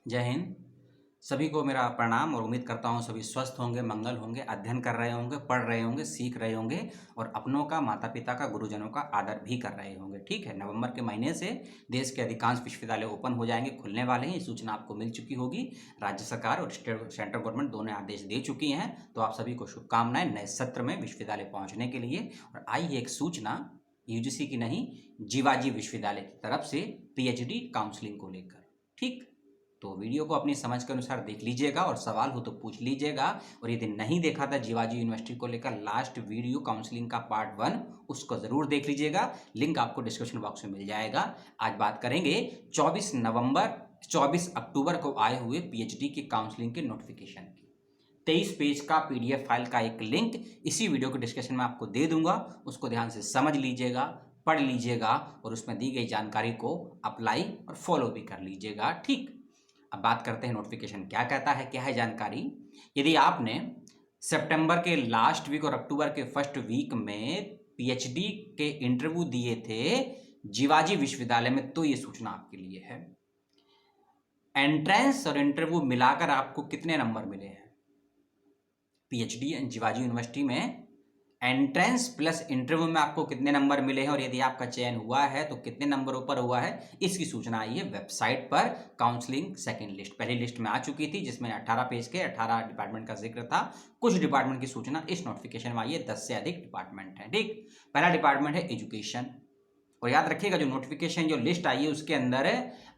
जय हिंद। सभी को मेरा प्रणाम और उम्मीद करता हूँ सभी स्वस्थ होंगे, मंगल होंगे, अध्ययन कर रहे होंगे, पढ़ रहे होंगे, सीख रहे होंगे और अपनों का, माता पिता का, गुरुजनों का आदर भी कर रहे होंगे। ठीक है, नवंबर के महीने से देश के अधिकांश विश्वविद्यालय ओपन हो जाएंगे, खुलने वाले हैं। ये सूचना आपको मिल चुकी होगी। राज्य सरकार और सेंट्रल गवर्नमेंट दोनों आदेश दे चुकी हैं। तो आप सभी को शुभकामनाएं नए सत्र में विश्वविद्यालय पहुँचने के लिए। और आई है एक सूचना यूजीसी की नहीं, जीवाजी विश्वविद्यालय की तरफ से पीएचडी काउंसलिंग को लेकर। ठीक, तो वीडियो को अपनी समझ के अनुसार देख लीजिएगा और सवाल हो तो पूछ लीजिएगा। और यदि नहीं देखा था जीवाजी यूनिवर्सिटी को लेकर लास्ट वीडियो काउंसलिंग का पार्ट 1, उसको ज़रूर देख लीजिएगा। लिंक आपको डिस्क्रिप्शन बॉक्स में मिल जाएगा। आज बात करेंगे 24 अक्टूबर को आए हुए पीएचडी के काउंसलिंग के नोटिफिकेशन की। 23 पेज का पीडीएफ फाइल का एक लिंक इसी वीडियो के डिस्क्रिप्शन में आपको दे दूंगा। उसको ध्यान से समझ लीजिएगा, पढ़ लीजिएगा और उसमें दी गई जानकारी को अप्लाई और फॉलो भी कर लीजिएगा। ठीक, अब बात करते हैं नोटिफिकेशन क्या कहता है, क्या है जानकारी। यदि आपने सितंबर के लास्ट वीक और अक्टूबर के फर्स्ट वीक में पीएचडी के इंटरव्यू दिए थे जीवाजी विश्वविद्यालय में, तो ये सूचना आपके लिए है। एंट्रेंस और इंटरव्यू मिलाकर आपको कितने नंबर मिले हैं पीएचडी जीवाजी यूनिवर्सिटी में? एंट्रेंस प्लस इंटरव्यू में आपको कितने नंबर मिले हैं और यदि आपका चयन हुआ है तो कितने नंबर ऊपर हुआ है, इसकी सूचना आई है वेबसाइट पर। काउंसलिंग सेकंड लिस्ट पहली लिस्ट में आ चुकी थी जिसमें 18 पेज के 18 डिपार्टमेंट का जिक्र था। कुछ डिपार्टमेंट की सूचना इस नोटिफिकेशन में आई है, 10 से अधिक डिपार्टमेंट है। ठीक, पहला डिपार्टमेंट है एजुकेशन। और याद रखिएगा जो नोटिफिकेशन जो लिस्ट आई है उसके अंदर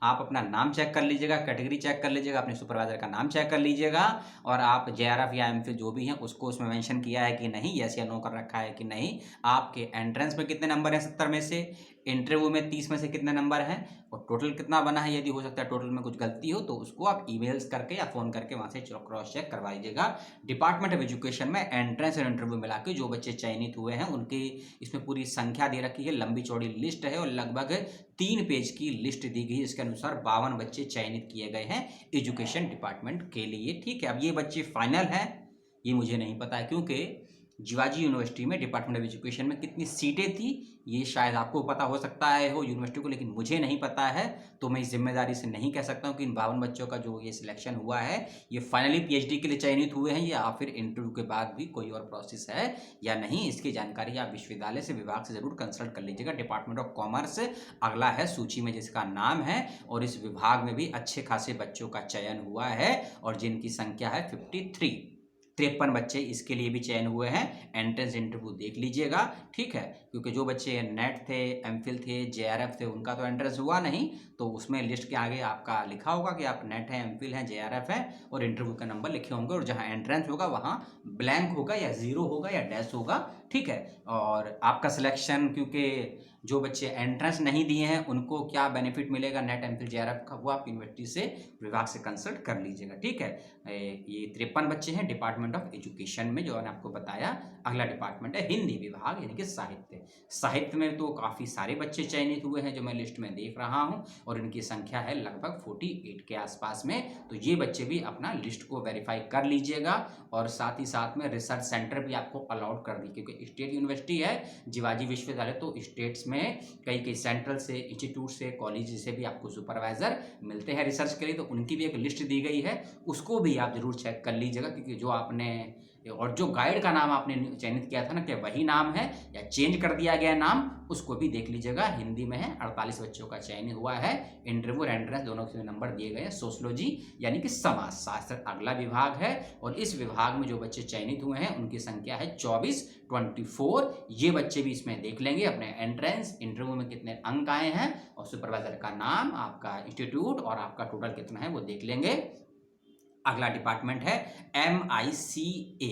आप अपना नाम चेक कर लीजिएगा, कैटेगरी चेक कर लीजिएगा, अपने सुपरवाइजर का नाम चेक कर लीजिएगा और आप जेआरएफ या एमफिल जो भी हैं उसको उसमें मेंशन किया है कि नहीं, यस या नो कर रखा है कि नहीं। आपके एंट्रेंस में कितने नंबर हैं 70 में से, इंटरव्यू में 30 में से कितने नंबर हैं और टोटल कितना बना है। यदि हो सकता है टोटल में कुछ गलती हो तो उसको आप ईमेल्स करके या फ़ोन करके वहाँ से क्रॉस चेक करवा लीजिएगा। डिपार्टमेंट ऑफ एजुकेशन में एंट्रेंस और इंटरव्यू मिला के जो बच्चे चयनित हुए हैं उनकी इसमें पूरी संख्या दे रखी है, लंबी चौड़ी लिस्ट है और लगभग 3 पेज की लिस्ट दी गई। इसके अनुसार 52 बच्चे चयनित किए गए हैं एजुकेशन डिपार्टमेंट के लिए। ठीक है, अब ये बच्चे फाइनल हैं ये मुझे नहीं पता है, क्योंकि जीवाजी यूनिवर्सिटी में डिपार्टमेंट ऑफ एजुकेशन में कितनी सीटें थी ये शायद आपको पता हो सकता है हो यूनिवर्सिटी को, लेकिन मुझे नहीं पता है। तो मैं इस जिम्मेदारी से नहीं कह सकता हूँ कि इन 52 बच्चों का जो ये सिलेक्शन हुआ है ये फाइनली पीएचडी के लिए चयनित हुए हैं या फिर इंटरव्यू के बाद भी कोई और प्रोसेस है या नहीं। इसकी जानकारी आप विश्वविद्यालय से, विभाग से जरूर कंसल्ट कर लीजिएगा। डिपार्टमेंट ऑफ कॉमर्स अगला है सूची में जिसका नाम है और इस विभाग में भी अच्छे खासे बच्चों का चयन हुआ है और जिनकी संख्या है 53 बच्चे इसके लिए भी चयन हुए हैं। एंट्रेंस इंटरव्यू देख लीजिएगा। ठीक है, क्योंकि जो बच्चे नेट थे, एमफिल थे, जेआरएफ थे उनका तो एंट्रेंस हुआ नहीं, तो उसमें लिस्ट के आगे आपका लिखा होगा कि आप नेट है, एमफिल है, जेआरएफ है और इंटरव्यू का नंबर लिखे होंगे और जहां एंट्रेंस होगा वहां ब्लैंक होगा या जीरो होगा या डैश होगा। ठीक है, और आपका सिलेक्शन, क्योंकि जो बच्चे एंट्रेंस नहीं दिए हैं उनको क्या बेनिफिट मिलेगा नेट, एमफिल, जेआरएफ का, वो आप यूनिवर्सिटी से, विभाग से कंसल्ट कर लीजिएगा। ठीक है, ये 53 बच्चे हैं डिपार्टमेंट ऑफ एजुकेशन में जो मैंने आपको बताया। अगला डिपार्टमेंट है हिंदी विभाग यानी कि साहित्य। साहित्य में तो काफ़ी सारे बच्चे चयनित हुए हैं जो मैं लिस्ट में देख रहा हूं और इनकी संख्या है लगभग 48 के आसपास में। तो ये बच्चे भी अपना लिस्ट को वेरीफाई कर लीजिएगा और साथ ही साथ में रिसर्च सेंटर भी आपको अलाउड कर दी, क्योंकि स्टेट यूनिवर्सिटी है जीवाजी विश्वविद्यालय, तो स्टेट्स में कई सेंट्रल से, इंस्टीट्यूट से, कॉलेज से भी आपको सुपरवाइजर मिलते हैं रिसर्च के लिए, तो उनकी भी एक लिस्ट दी गई है, उसको भी आप जरूर चेक कर लीजिएगा। क्योंकि जो आपने और जो गाइड का नाम आपने चयनित किया था ना, क्या वही नाम है या चेंज कर दिया गया नाम, उसको भी देख लीजिएगा। हिंदी में है 48 बच्चों का चयन हुआ है, इंटरव्यू और एंट्रेंस दोनों के नंबर दिए गए हैं। सोशलॉजी यानी कि समाज शास्त्र अगला विभाग है और इस विभाग में जो बच्चे चयनित हुए हैं उनकी संख्या है 24। ये बच्चे भी इसमें देख लेंगे अपने एंट्रेंस इंटरव्यू में कितने अंक आए हैं और सुपरवाइजर का नाम, आपका इंस्टीट्यूट और आपका टोटल कितना है वो देख लेंगे। अगला डिपार्टमेंट है MICA।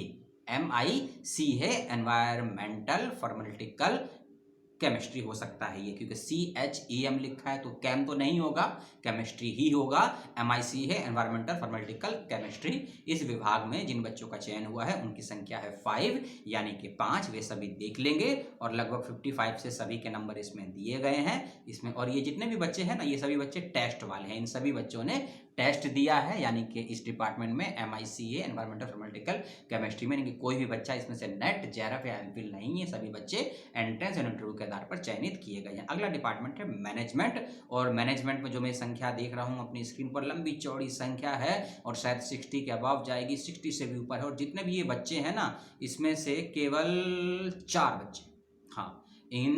MIC है एनवायरमेंटल फार्मास्यूटिकल केमिस्ट्री हो सकता है ये, क्योंकि CHEM लिखा है तो कैम तो नहीं होगा, केमिस्ट्री ही होगा। MIC है एनवायरमेंटल फार्मास्यूटिकल केमिस्ट्री। इस विभाग में जिन बच्चों का चयन हुआ है उनकी संख्या है 5 यानी कि 5, वे सभी देख लेंगे और लगभग 55 से सभी के नंबर इसमें दिए गए हैं इसमें। और ये जितने भी बच्चे हैं ना, ये सभी बच्चे टेस्ट वाले हैं, इन सभी बच्चों ने टेस्ट दिया है, यानी कि इस डिपार्टमेंट में MICA एनवायरमेंटल थर्मोलॉजिकल केमिस्ट्री में, यानी कि कोई भी बच्चा इसमें से नेट, JRF या MPhil नहीं है, सभी बच्चे एंट्रेंस और इंटरव्यू के आधार पर चयनित किए गए हैं। अगला डिपार्टमेंट है मैनेजमेंट, और मैनेजमेंट में जो मैं संख्या देख रहा हूँ अपनी स्क्रीन पर, लंबी चौड़ी संख्या है और शायद 60 के अबाव जाएगी, 60 से भी ऊपर है। और जितने भी ये बच्चे हैं ना, इसमें से केवल 4 बच्चे, हाँ, इन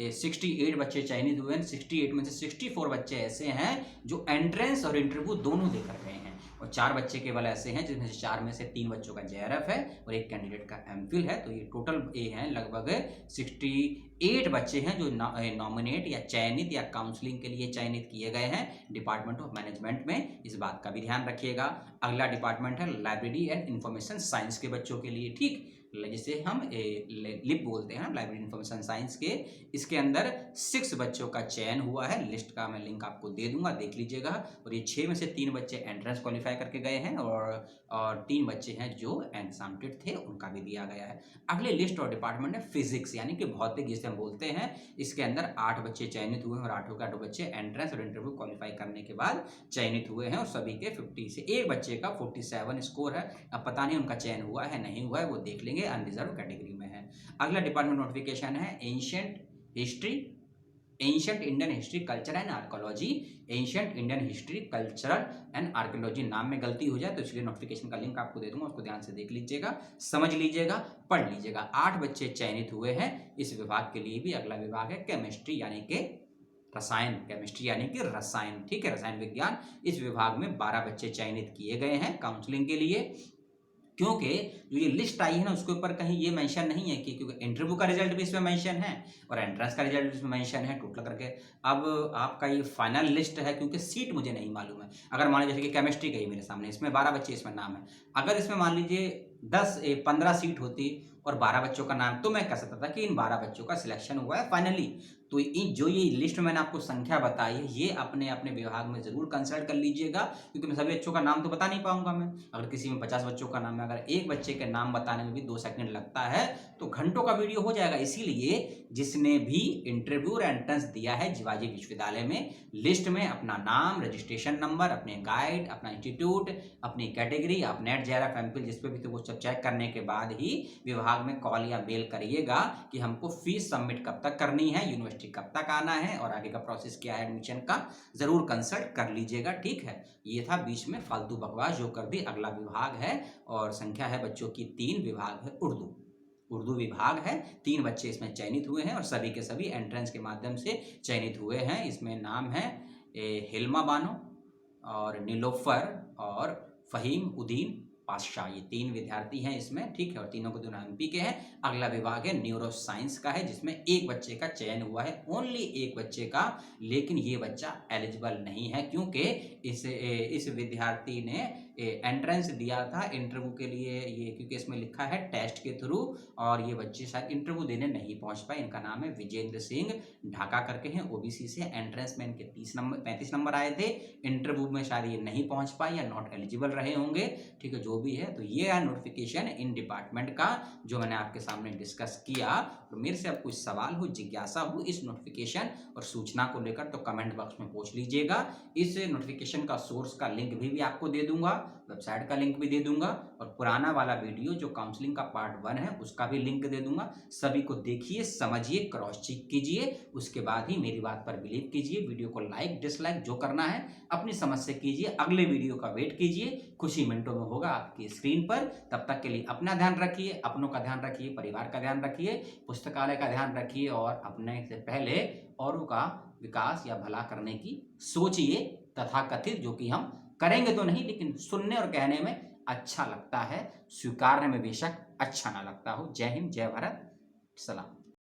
68 बच्चे चयनित हुए हैं। 68 में से 64 बच्चे ऐसे हैं जो एंट्रेंस और इंटरव्यू दोनों देकर गए हैं, और 4 बच्चे केवल ऐसे हैं जिसमें से 4 में से 3 बच्चों का JRF है और एक कैंडिडेट का MPhil है। तो ये टोटल ये हैं लगभग 68 बच्चे हैं जो नॉमिनेट या चयनित या काउंसलिंग के लिए चयनित किए गए हैं डिपार्टमेंट ऑफ मैनेजमेंट में। इस बात का भी ध्यान रखिएगा। अगला डिपार्टमेंट है लाइब्रेरी एंड इंफॉर्मेशन साइंस के बच्चों के लिए, ठीक, जिसे हम लिप बोलते हैं, लाइब्रेरी इंफॉर्मेशन साइंस के। इसके अंदर 6 बच्चों का चयन हुआ है, लिस्ट का मैं लिंक आपको दे दूंगा, देख लीजिएगा। और ये 6 में से 3 बच्चे एंट्रेंस क्वालिफाई करके गए हैं और 3 बच्चे हैं जो एग्जामिनेड थे, उनका भी दिया गया है। अगले लिस्ट और डिपार्टमेंट है फिजिक्स, यानी कि भौतिक जिसे हम बोलते हैं। इसके अंदर 8 बच्चे चयनित हुए हैं और 8 के 8 बच्चे एंट्रेंस और इंटरव्यू क्वालिफाई करने के बाद चयनित हुए हैं, और सभी के 50 से एक बच्चे का 47 स्कोर है। अब पता नहीं उनका चयन हुआ है नहीं हुआ है, वो देख लेंगे, अनरिजर्व कैटेगरी में है। अगला डिपार्टमेंट नोटिफिकेशन है ancient history, ancient Indian history culture and archaeology. Ancient Indian history cultural and archaeology, नाम में गलती हो जाए तो इसलिए नोटिफिकेशन का लिंक आपको दे दूंगा, उसको ध्यान से देख लीजिएगा, समझ लीजिएगा, पढ़ लीजिएगा। 8 बच्चे चयनित हुए हैं इस विभाग के लिए भी। अगला विभाग है केमिस्ट्री, यानी कि रसायन, केमिस्ट्री यानी कि रसायन, ठीक है, रसायन विज्ञान। इस विभाग में 12 बच्चे चयनित किए गए हैं काउंसलिंग के लिए, क्योंकि जो ये लिस्ट आई है ना उसके ऊपर कहीं ये मेंशन नहीं है कि, क्योंकि इंटरव्यू का रिजल्ट भी इसमें मेंशन है और एंट्रेंस का रिजल्ट भी इसमें मेंशन है टोटल करके। अब आपका ये फाइनल लिस्ट है, क्योंकि सीट मुझे नहीं मालूम है। अगर मान लीजिए जैसे कि केमिस्ट्री गई मेरे सामने, इसमें 12 बच्चे इसमें नाम है, अगर इसमें मान लीजिए 15 सीट होती और 12 बच्चों का नाम, तो मैं कह सकता था कि इन 12 बच्चों का सिलेक्शन हुआ है फाइनली। तो जो ये लिस्ट में मैंने आपको संख्या बताई है, ये अपने अपने विभाग में जरूर कंसल्ट कर लीजिएगा, क्योंकि मैं सभी बच्चों का नाम तो बता नहीं पाऊंगा। मैं अगर किसी में 50 बच्चों का नाम है, अगर एक बच्चे के नाम बताने में भी 2 सेकंड लगता है तो घंटों का वीडियो हो जाएगा। इसीलिए जिसने भी इंटरव्यू और एंट्रेंस दिया है जिवाजी विश्वविद्यालय में, लिस्ट में अपना नाम, रजिस्ट्रेशन नंबर, अपने गाइड, अपना इंस्टीट्यूट, अपनी कैटेगरी, आप नेट, JRF, MPhil जिस पे भी, तो वो सब चेक करने के बाद ही विभाग में कॉल या मेल करिएगा कि हमको फीस सबमिट कब तक करनी है, यूनिवर्सिटी कब तक आना है और आगे का प्रोसेस क्या है एडमिशन का, जरूर कंसल्ट कर लीजिएगा, ठीक है। ये था बीच में फालतू बकवास जो कर दी। अगला विभाग है और संख्या है बच्चों की 3, विभाग है उर्दू विभाग है। 3 बच्चे इसमें चयनित हुए हैं और सभी के सभी एंट्रेंस के माध्यम से चयनित हुए हैं। इसमें नाम है हिल्मा बानो और नीलोफर और फहीम उद्दीन पातशाह, ये 3 विद्यार्थी हैं इसमें, ठीक है, और तीनों को दोनों MP के हैं। अगला विभाग है न्यूरो साइंस का है, जिसमें एक बच्चे का चयन हुआ है, ओनली एक बच्चे का, लेकिन ये बच्चा एलिजिबल नहीं है, क्योंकि इस विद्यार्थी ने एंट्रेंस दिया था इंटरव्यू के लिए, ये क्योंकि इसमें लिखा है टेस्ट के थ्रू, और ये बच्चे शायद इंटरव्यू देने नहीं पहुंच पाए। इनका नाम है विजेंद्र सिंह ढाका करके हैं, OBC से। एंट्रेंस में इनके 35 नंबर आए थे, इंटरव्यू में शायद ये नहीं पहुंच पाए या नॉट एलिजिबल रहे होंगे, ठीक है, जो भी है। तो ये है नोटिफिकेशन इन डिपार्टमेंट का जो मैंने आपके सामने डिस्कस किया। तो मेरे से अब कुछ सवाल हो, जिज्ञासा हो इस नोटिफिकेशन और सूचना को लेकर, तो कमेंट बॉक्स में पूछ लीजिएगा। इस नोटिफिकेशन का सोर्स का लिंक भी आपको दे दूंगा, वेबसाइट का लिंक भी दे दूंगा, और पुराना वाला वीडियो जो काउंसलिंग का पार्ट 1 है उसका भी लिंक दे दूंगा। सभी को देखिए, समझिए, क्रॉस चेक कीजिए, उसके बाद ही मेरी बात पर बिलीव कीजिए। वीडियो को लाइक डिसलाइक जो करना है अपनी समझ से कीजिए। अगले वीडियो का वेट कीजिए, कुछ ही मिनटों में होगा आपकी स्क्रीन पर। तब तक के लिए अपना ध्यान रखिए, अपनों का ध्यान रखिए, परिवार का ध्यान रखिए, पुस्तकालय का ध्यान रखिए, और अपने से पहले औरों का विकास या भला करने की सोचिए, तथाकथित, जो कि हम करेंगे तो नहीं, लेकिन सुनने और कहने में अच्छा लगता है, स्वीकारने में बेशक अच्छा ना लगता हो। जय हिंद, जय भारत, सलाम।